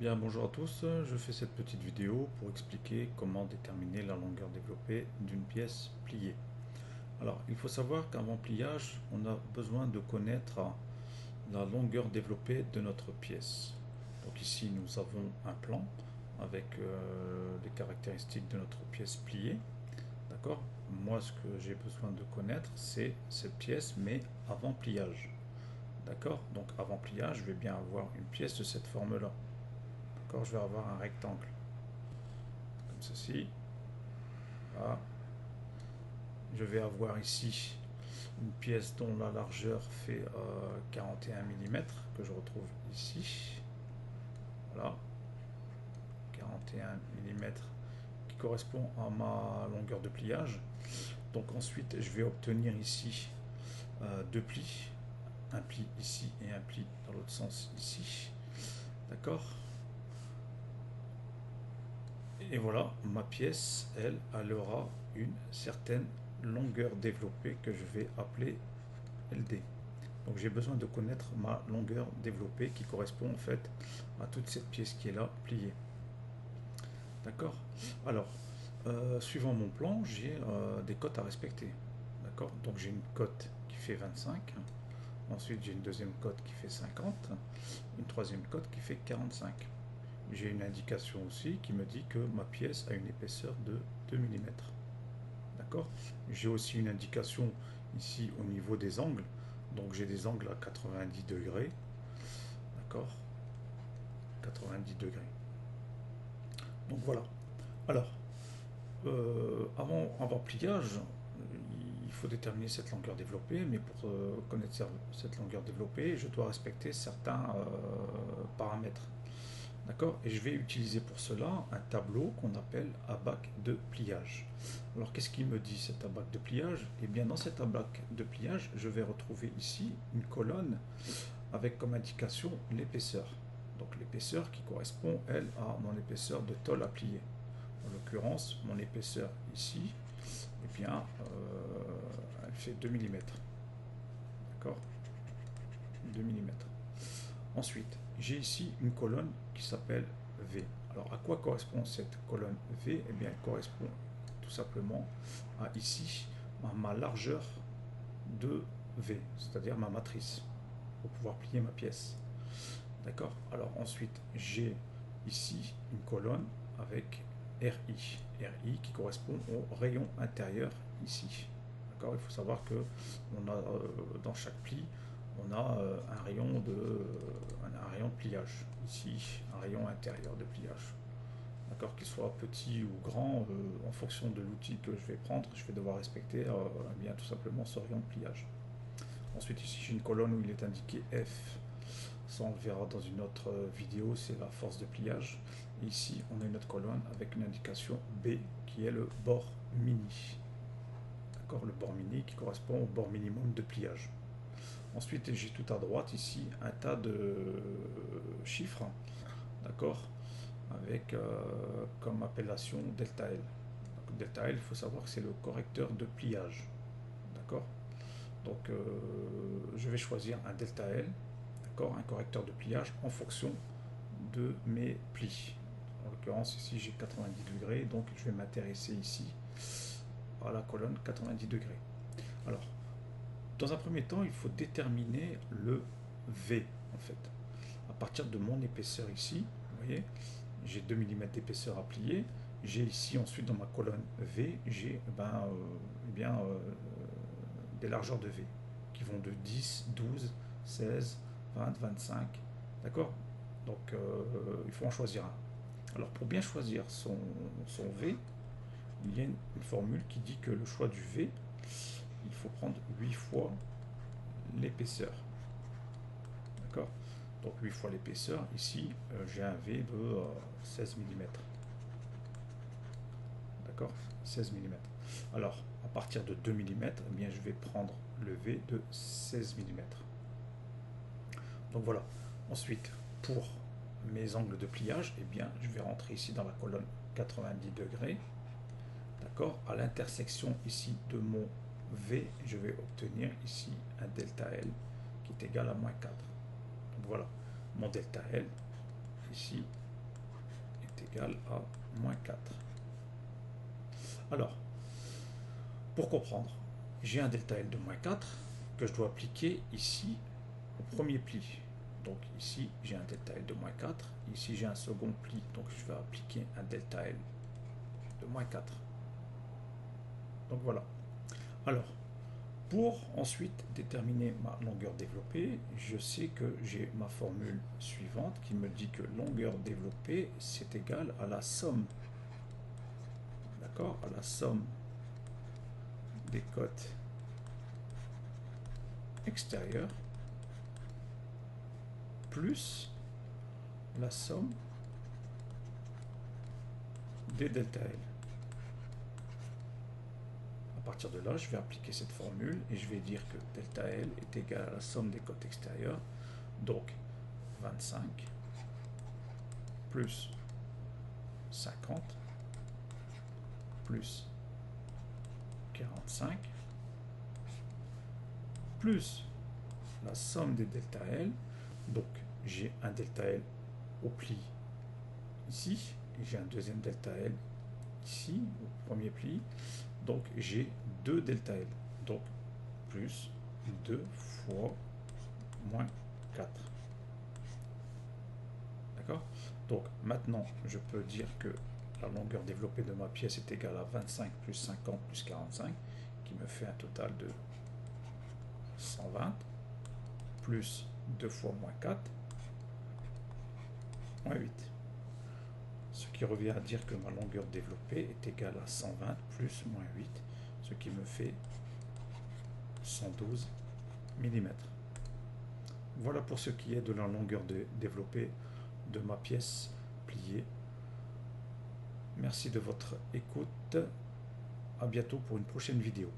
Bien, bonjour à tous, je fais cette petite vidéo pour expliquer comment déterminer la longueur développée d'une pièce pliée. Alors, il faut savoir qu'avant pliage, on a besoin de connaître la longueur développée de notre pièce. Donc ici, nous avons un plan avec les caractéristiques de notre pièce pliée. D'accord? Moi, ce que j'ai besoin de connaître, c'est cette pièce, mais avant pliage. D'accord? Donc avant pliage, je vais bien avoir une pièce de cette forme-là. D'accord, je vais avoir un rectangle comme ceci. Voilà. Je vais avoir ici une pièce dont la largeur fait 41 mm que je retrouve ici. Voilà, 41 mm qui correspond à ma longueur de pliage. Donc ensuite, je vais obtenir ici deux plis, un pli ici et un pli dans l'autre sens ici. D'accord? Et voilà, ma pièce, elle aura une certaine longueur développée que je vais appeler LD. Donc j'ai besoin de connaître ma longueur développée qui correspond en fait à toute cette pièce qui est là pliée. D'accord? Alors, suivant mon plan, j'ai des cotes à respecter. D'accord? Donc j'ai une cote qui fait 25. Ensuite j'ai une deuxième cote qui fait 50. Une troisième cote qui fait 45. J'ai une indication aussi qui me dit que ma pièce a une épaisseur de 2 mm. D'accord? J'ai aussi une indication ici au niveau des angles. Donc j'ai des angles à 90 degrés. D'accord? 90 degrés. Donc voilà. Alors, avant pliage, il faut déterminer cette longueur développée, mais pour connaître cette longueur développée, je dois respecter certains paramètres. D'accord? Et je vais utiliser pour cela un tableau qu'on appelle abac de pliage. Alors qu'est-ce qu'il me dit cet abac de pliage? Eh bien dans cet abac de pliage, je vais retrouver ici une colonne avec comme indication l'épaisseur. Donc l'épaisseur qui correspond, elle, à mon épaisseur de tôle à plier. En l'occurrence, mon épaisseur ici, eh bien, elle fait 2 mm. D'accord? 2 mm. Ensuite, j'ai ici une colonne qui s'appelle V. Alors, à quoi correspond cette colonne V? Eh bien, elle correspond tout simplement à ici, à ma largeur de V, c'est-à-dire ma matrice, pour pouvoir plier ma pièce. D'accord? Alors, ensuite, j'ai ici une colonne avec RI. RI qui correspond au rayon intérieur ici. D'accord? Il faut savoir que on a, dans chaque pli, on a un rayon de pliage. Ici, un rayon intérieur de pliage. D'accord, qu'il soit petit ou grand, en fonction de l'outil que je vais prendre, je vais devoir respecter eh bien, tout simplement ce rayon de pliage. Ensuite, ici, j'ai une colonne où il est indiqué F. Ça, on le verra dans une autre vidéo, c'est la force de pliage. Et ici, on a une autre colonne avec une indication B qui est le bord mini. D'accord, le bord mini qui correspond au bord minimum de pliage. Ensuite, j'ai tout à droite ici un tas de chiffres, d'accord, avec comme appellation delta L. Donc, delta L, il faut savoir que c'est le correcteur de pliage, d'accord. Donc, je vais choisir un delta L, d'accord, un correcteur de pliage en fonction de mes plis. En l'occurrence, ici j'ai 90 degrés, donc je vais m'intéresser ici à la colonne 90 degrés. Alors, dans un premier temps, il faut déterminer le V en fait. À partir de mon épaisseur ici, vous voyez, j'ai 2 mm d'épaisseur à plier. J'ai ici ensuite dans ma colonne V, j'ai des largeurs de V qui vont de 10, 12, 16, 20, 25. D'accord? Donc il faut en choisir un. Alors pour bien choisir son V, il y a une formule qui dit que le choix du V, il faut prendre 8 fois l'épaisseur. D'accord? Donc 8 fois l'épaisseur. Ici, j'ai un V de 16 mm. D'accord? 16 mm. Alors, à partir de 2 mm, eh bien, je vais prendre le V de 16 mm. Donc voilà. Ensuite, pour mes angles de pliage, eh bien, je vais rentrer ici dans la colonne 90 degrés. D'accord? À l'intersection ici de mon V, je vais obtenir ici un delta L qui est égal à moins 4. Donc voilà, mon delta L, ici, est égal à moins 4. Alors, pour comprendre, j'ai un delta L de moins 4 que je dois appliquer ici au premier pli. Donc ici, j'ai un delta L de moins 4. Ici, j'ai un second pli, donc je vais appliquer un delta L de moins 4. Donc voilà. Alors, pour ensuite déterminer ma longueur développée, je sais que j'ai ma formule suivante qui me dit que longueur développée, c'est égal à la somme, d'accord, à la somme des côtes extérieures plus la somme des delta L. À partir de là, je vais appliquer cette formule et je vais dire que delta L est égal à la somme des côtes extérieures, donc 25 plus 50 plus 45 plus la somme des delta L. Donc j'ai un delta L au pli ici et j'ai un deuxième delta L ici au premier pli. Donc j'ai deux delta L. Donc plus 2 fois moins 4. D'accord? Donc maintenant je peux dire que la longueur développée de ma pièce est égale à 25 plus 50 plus 45, qui me fait un total de 120, plus 2 fois moins 4, moins 8. Ce qui revient à dire que ma longueur développée est égale à 120 plus moins 8, ce qui me fait 112 mm. Voilà pour ce qui est de la longueur développée de ma pièce pliée. Merci de votre écoute. À bientôt pour une prochaine vidéo.